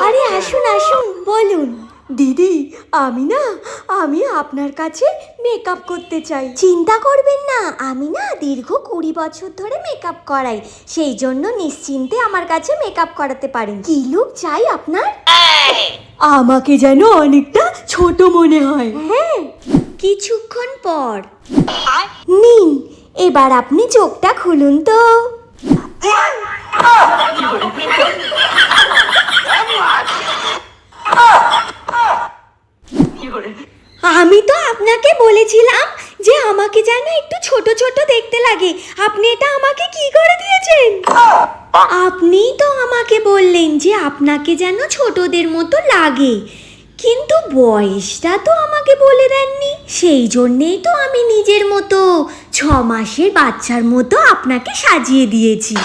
আরে আসুন আসুন, বলুন। দিদি, আমি আপনার কাছে মেকআপ করতে চাই। চিন্তা করবেন না, আমি দীর্ঘ 20 বছর ধরে মেকআপ করাই, সেই জন্য নিশ্চিন্তে আমার কাছে মেকআপ করাতে পারেন। কি লুক চাই আপনার? আমাকে যেন অনেকটা ছোট মনে হয়। হ্যাঁ, কিছুক্ষণ পর। নিন, এবার আপনি চোখটা খুলুন তো। আমি তো আপনাকে বলেছিলাম যে আমাকে যেন একটু ছোট ছোট দেখতে লাগে, আপনি এটা আমাকে কি করে দিয়েছেন? আপনিই তো আমাকে বললেন যে আপনাকে যেন ছোটদের মতো লাগে, কিন্তু বয়সটা তো আমাকে বলে দেননি। সেই জন্যেই তো আমি নিজের মতো 6 মাসের বাচ্চার মতো আপনাকে সাজিয়ে দিয়েছি।